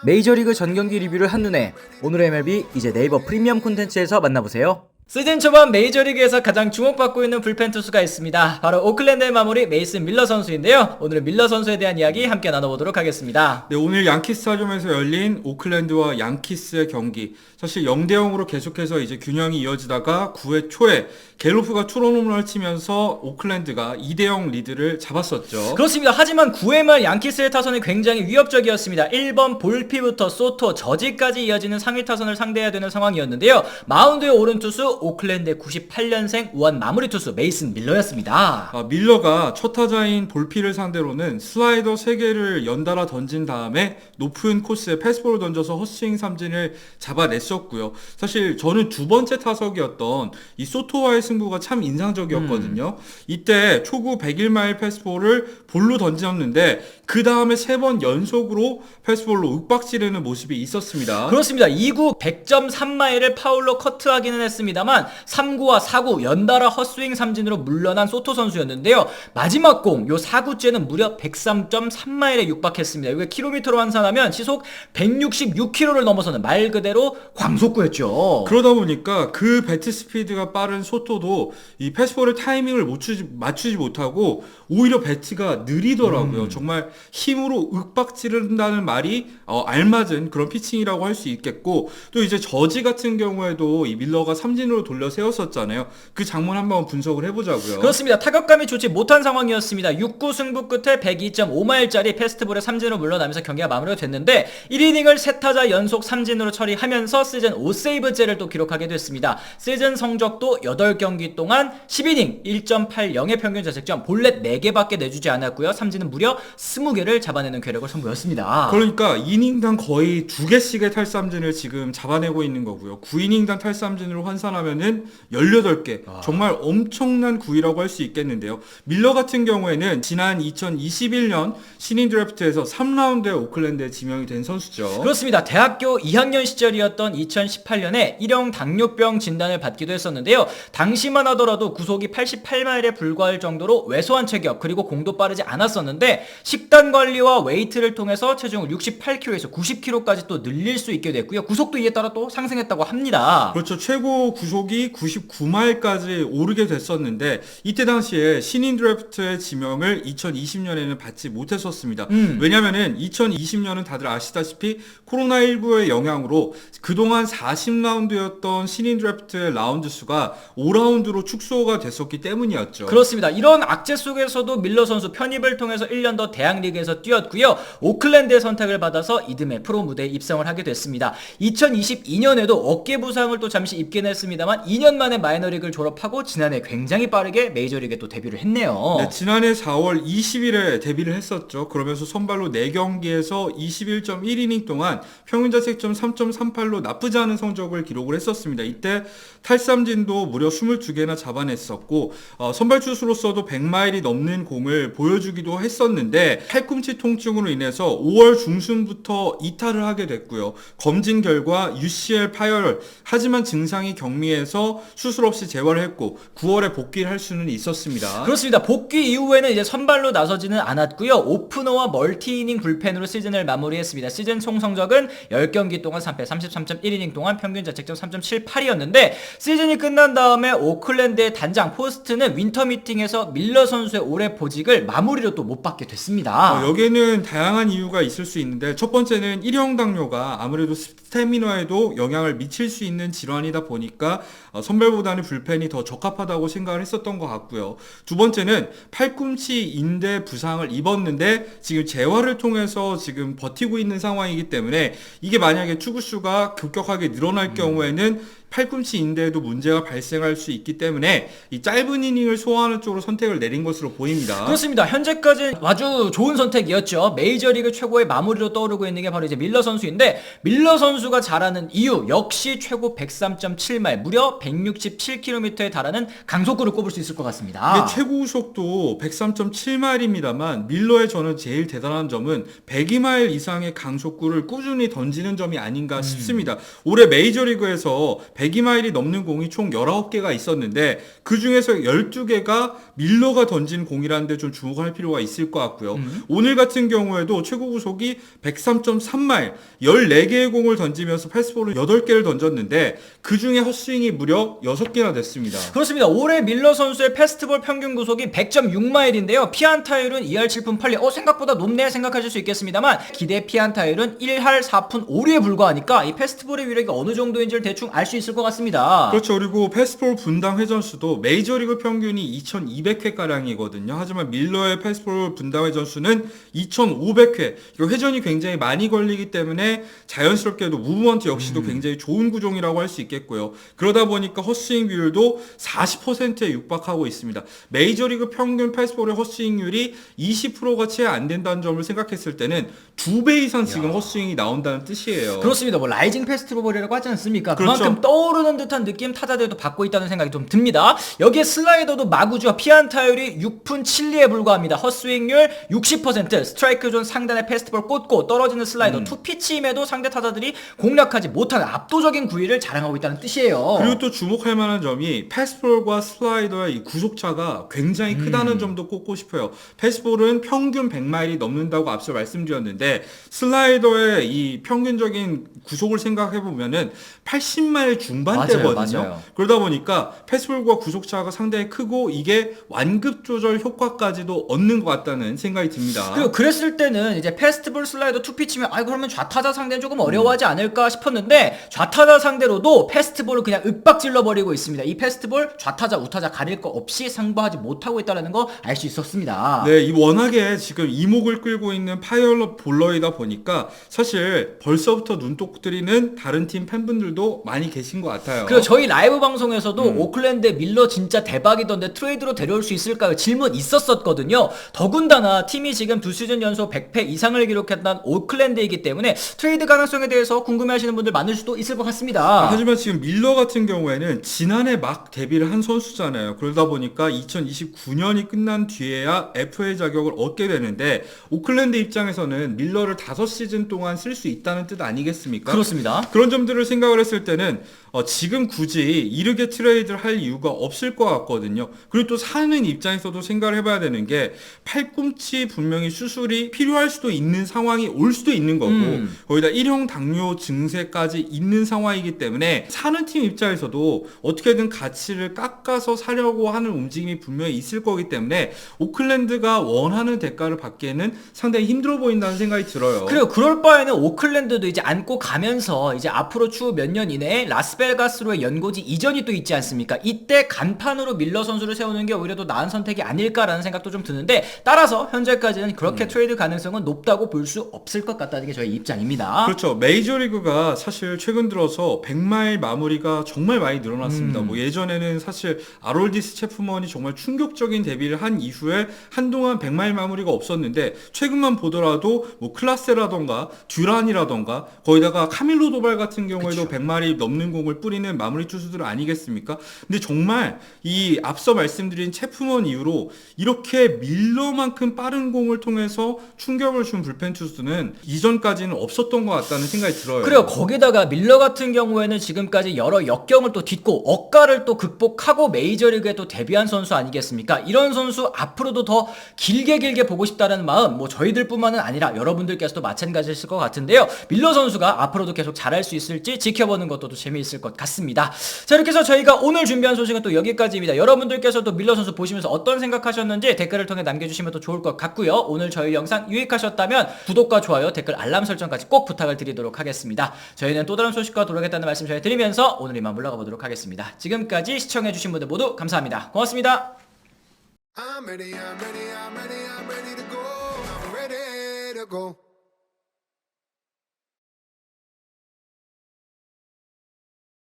메이저리그 전경기 리뷰를 한눈에 오늘의 MLB 이제 네이버 프리미엄 콘텐츠에서 만나보세요. 시즌 초반 메이저리그에서 가장 주목받고 있는 불펜 투수가 있습니다. 바로 오클랜드의 마무리 메이슨 밀러 선수인데요. 오늘은 밀러 선수에 대한 이야기 함께 나눠보도록 하겠습니다. 네, 오늘 양키 스타디움에서 열린 오클랜드와 양키스의 경기. 사실 0대0으로 계속해서 이제 균형이 이어지다가 9회 초에 갤로프가 투런 홈런을 치면서 오클랜드가 2대0 리드를 잡았었죠. 그렇습니다. 하지만 9회 말 양키스의 타선이 굉장히 위협적이었습니다. 1번 볼피부터 소토, 저지까지 이어지는 상위 타선을 상대해야 되는 상황이었는데요. 마운드에 오른 투수 오클랜드의 98년생 우한 마무리 투수 메이슨 밀러였습니다. 밀러가 첫 타자인 볼피를 상대로는 슬라이더 3개를 연달아 던진 다음에 높은 코스에 패스볼을 던져서 헛스윙 삼진을 잡아냈었고요. 사실 저는 두 번째 타석이었던 이 소토와의 승부가 참 인상적이었거든요. 이때 초구 101마일 패스볼을 볼로 던졌는데 그 다음에 3번 연속으로 패스볼로 윽박지르는 모습이 있었습니다. 그렇습니다. 2구 100.3마일을 파울로 커트하기는 했습니다만 3구와 4구 연달아 헛스윙 삼진으로 물러난 소토 선수였는데요. 마지막 공 요 4구째는 무려 103.3마일에 육박했습니다. 이게 킬로미터로 환산하면 시속 166km를 넘어서는 말 그대로 광속구였죠. 그러다 보니까 그 배트 스피드가 빠른 소토도 이 패스볼의 타이밍을 맞추지 못하고 오히려 배트가 느리더라고요. 정말 힘으로 윽박지른다는 말이 알맞은 그런 피칭이라고 할 수 있겠고, 또 이제 저지 같은 경우에도 이 밀러가 삼진으로 돌려 세웠었잖아요. 그 장면 한번 분석을 해보자고요. 그렇습니다. 타격감이 좋지 못한 상황이었습니다. 6구 승부 끝에 102.5마일짜리 패스트볼에 삼진으로 물러나면서 경기가 마무리가 됐는데 1이닝을 3타자 연속 삼진으로 처리하면서 시즌 5세이브째를 또 기록하게 됐습니다. 시즌 성적도 8경기 동안 10이닝 1.80의 평균 자책점, 볼넷 4개밖에 내주지 않았고요. 삼진은 무려 20개를 잡아내는 괴력을 선보였습니다. 그러니까 이닝당 거의 2개씩의 탈삼진을 지금 잡아내고 있는 거고요. 9이닝당 탈삼진으로 환산하면은 18개. 정말 엄청난 구위라고 할 수 있겠는데요. 밀러 같은 경우에는 지난 2021년 신인 드래프트에서 3라운드에 오클랜드에 지명이 된 선수죠. 그렇습니다. 대학교 2학년 시절이었던 2018년에 1형 당뇨병 진단을 받기도 했었는데요. 당시만 하더라도 구속이 88마일에 불과할 정도로 왜소한 체격, 그리고 공도 빠르지 않았었는데 식단 관리와 웨이트를 통해서 체중을 68kg에서 90kg까지 또 늘릴 수 있게 됐고요. 구속도 이에 따라 또 상승했다고 합니다. 그렇죠. 최고 구속이 99마일까지 오르게 됐었는데 이때 당시에 신인 드래프트의 지명을 2020년에는 받지 못했었습니다. 왜냐면은 2020년은 다들 아시다시피 코로나19의 영향으로 그동안 40라운드였던 신인 드래프트의 라운드 수가 5라운드로 축소가 됐었기 때문이었죠. 그렇습니다. 이런 악재 속에서도 밀러 선수 편입을 통해서 1년 더 대학리그에서 뛰었고요. 오클랜드의 선택을 받아서 이듬해 프로 무대에 입성을 하게 됐습니다. 2022년에도 어깨 부상을 또 잠시 입긴 했습니다만 2년 만에 마이너리그를 졸업하고 지난해 굉장히 빠르게 메이저리그에 또 데뷔를 했네요. 네, 지난해 4월 20일에 데뷔를 했었죠. 그러면서 선발로 4경기에서 21.1이닝 동안 평균 자책점 3.38로 나쁘지 않은 성적을 기록을 했었습니다. 이때 탈삼진도 무려 22개나 잡아냈었고 선발 투수로서도 100마일이 넘는 공을 보여주기도 했었는데 팔꿈치 통증으로 인해서 5월 중순부터 이탈을 하게 됐고요. 검진 결과 UCL 파열, 하지만 증상이 경미해서 수술 없이 재활을 했고 9월에 복귀를 할 수는 있었습니다. 그렇습니다. 복귀 이후에는 이제 선발로 나서지는 않았고요. 오프너와 멀티이닝 불펜으로 시즌을 마무리했습니다. 시즌 총 성적은 10경기 동안 3패 33.1이닝 동안 평균 자책점 3.78이었는데 시즌이 끝난 다음에 오클랜드의 단장 포스트는 윈터 미팅에서 밀러 선수의 올해 보직을 마무리로 또 못 받게 됐습니다. 여기에는 다양한 이유가 있을 수 있는데 첫 번째는 1형 당뇨가 아무래도 스태미너에도 영향을 미칠 수 있는 질환이다 보니까 선발보다는 불펜이 더 적합하다고 생각을 했었던 것 같고요. 두 번째는 팔꿈치 인대 부상을 입었는데 지금 재활을 통해서 지금 버티고 있는 상황이기 때문에 이게 만약에 투구수가 급격하게 늘어날 경우에는 팔꿈치 인대에도 문제가 발생할 수 있기 때문에 이 짧은 이닝을 소화하는 쪽으로 선택을 내린 것으로 보입니다. 그렇습니다. 현재까지 아주 좋은 선택이었죠. 메이저리그 최고의 마무리로 떠오르고 있는 게 바로 이제 밀러 선수인데 밀러 선수가 잘하는 이유 역시 최고 103.7마일 무려 167km에 달하는 강속구를 꼽을 수 있을 것 같습니다. 이게 최고 속도 103.7마일입니다만 밀러의 저는 제일 대단한 점은 102마일 이상의 강속구를 꾸준히 던지는 점이 아닌가 싶습니다. 올해 메이저리그에서 102마일이 넘는 공이 총 19개가 있었는데 그 중에서 12개가 밀러가 던진 공이라는 데 좀 주목할 필요가 있을 것 같고요. 오늘 같은 경우에도 최고 구속이 103.3마일, 14개의 공을 던지면서 패스볼을 8개를 던졌는데 그 중에 헛스윙이 무려 6개나 됐습니다. 그렇습니다. 올해 밀러 선수의 패스트볼 평균 구속이 100.6마일인데요. 피안타율은 2할 7푼 8리. 생각보다 높네 생각하실 수 있겠습니다만 기대 피안타율은 1할 4푼 5리에 불과하니까 이 패스트볼의 위력이 어느 정도인지를 대충 알 수 있을 것 같습니다. 그렇죠. 그리고 패스트볼 분당 회전수도 메이저리그 평균이 2200회가량이거든요. 하지만 밀러의 패스트볼 분당 회전수는 2500회. 회전이 굉장히 많이 걸리기 때문에 자연스럽게도 무브먼트 역시도 굉장히 좋은 구종이라고 할 수 있겠고요. 그러다 보니까 헛스윙 비율도 40%에 육박하고 있습니다. 메이저리그 평균 패스트볼의 헛스윙률이 20%가 채 안 된다는 점을 생각했을 때는 2배 이상 지금 헛스윙이 나온다는 뜻이에요. 그렇습니다. 뭐 라이징 패스트볼이라고 하지 않습니까? 그렇죠. 그만큼 떠오르는 듯한 느낌 타자들도 받고 있다는 생각이 좀 듭니다. 여기에 슬라이더도 마구죠. 피안타율이 6푼 7리에 불과합니다. 헛스윙률 60%, 스트라이크 존 상단에 패스트볼 꽂고 떨어지는 슬라이더 투피치임에도 상대 타자들이 공략하지 못하는 압도적인 구위를 자랑하고 있다는 뜻이에요. 그리고 또 주목할 만한 점이 패스트볼과 슬라이더의 이 구속차가 굉장히 크다는 점도 꼽고 싶어요. 패스트볼은 평균 100마일이 넘는다고 앞서 말씀드렸는데 슬라이더의 이 평균적인 구속을 생각해 보면은 80마일 중반대거든요. 맞아요. 그러다 보니까 패스트볼과 구속차가 상당히 크고 이게 완급 조절 효과까지도 얻는 것 같다는 생각이 듭니다. 그리고 그랬을 때는 이제 패스트볼 슬라이더 투피치면 그러면 좌타자 상대는 조금 어려워하지 않을까 싶었는데 좌타자 상대로도 패스트볼을 그냥 윽박질러 버리고 있습니다. 이 패스트볼 좌타자 우타자 가릴 거 없이 상부하지 못하고 있다는 거 알 수 있었습니다. 네, 이 워낙에 지금 이목을 끌고 있는 파이어럿 볼러이다 보니까 사실 벌써부터 눈독 들이는 다른 팀 팬분들도 많이 계신 것 같아요. 그리고 저희 라이브 방송에서도 오클랜드 밀러 진짜 대박이던데 트레이드로 데려올 수 있을까요? 질문 있었었거든요. 더군다나 팀이 지금 2시즌 연속 100패 이상을 기록했던 오클랜드이기 때문에 트레이드 가능성에 대해서 궁금해하시는 분들 많을 수도 있을 것 같습니다. 하지만 지금 밀러 같은 경우에는 지난해 막 데뷔를 한 선수잖아요. 그러다 보니까 2029년이 끝난 뒤에야 FA 자격을 얻게 되는데 오클랜드 입장에서는 밀러를 5시즌 동안 쓸 수 있다는 뜻 아니겠습니까? 그렇습니다. 그런 점들을 생각을 했을 때는 지금 굳이 이르게 트레이드를 할 이유가 없을 것 같거든요. 그리고 또 사는 입장에서도 생각을 해봐야 되는 게 팔꿈치 분명히 수술이 필요할 수도 있는 상황이 올 수도 있는 거고 거기다 1형 당뇨 증세까지 있는 상황이기 때문에 사는 팀 입장에서도 어떻게든 가치를 깎아서 사려고 하는 움직임이 분명히 있을 거기 때문에 오클랜드가 원하는 대가를 받기에는 상당히 힘들어 보인다는 생각이 들어요. 그리고 그럴 바에는 오클랜드도 이제 안고 가면서 이제 앞으로 추후 몇 년 이내에 라스베가스로의 연고지 이전이 또 있지 않습니까? 이때 간판으로 밀러 선수를 세우는 게 오히려 더 나은 선택이 아닐까라는 생각도 좀 드는데 따라서 현재까지는 그렇게 트레이드 가능성은 높다고 볼 수 없을 것 같다는 게 저희 입장입니다. 그렇죠. 메이저리그가 사실 최근 들어서 100마일 마무리가 정말 많이 늘어났습니다. 뭐 예전에는 사실 아롤디스 체프먼이 정말 충격적인 데뷔를 한 이후에 한동안 100마일 마무리가 없었는데 최근만 보더라도 뭐 클라세라던가 듀란이라던가 거기다가 카밀로 도발 같은 경우에도 100마리 넘는 공을 뿌리는 마무리 투수들 아니겠습니까? 근데 정말 이 앞서 말씀드린 체프먼 이후로 이렇게 밀러만큼 빠른 공을 통해서 충격을 준 불펜 투수는 이전까지는 없었던 것 같다는 생각이 들어요. 그리고 거기다가 밀러 같은 경우에는 지금까지 여러 역경을 또 딛고 억가를 또 극복하고 메이저리그에 또 데뷔한 선수 아니겠습니까? 이런 선수 앞으로도 더 길게 보고 싶다는 마음 뭐 저희들뿐만은 아니라 여러분들께서도 마찬가지일 것 같은데요. 밀러 선수가 앞으로도 계속 잘할 수 있을지 지켜보는 것도 또 재미있을 것 같습니다. 자, 이렇게 해서 저희가 오늘 준비한 소식은 또 여기까지입니다. 여러분들께서도 밀러 선수 보시면서 어떤 생각하셨는지 댓글을 통해 남겨주시면 또 좋을 것 같고요. 오늘 저희 영상 유익하셨다면 구독과 좋아요, 댓글 알람 설정까지 꼭 부탁을 드리도록 하겠습니다. 저희는 또 다른 소식과 돌아오겠다는 말씀 전해드리면서 오늘 이만 물러가 보도록 하겠습니다. 지금까지 시청해주신 분들 모두 감사합니다. 고맙습니다. I'm ready to go. I'm ready to go.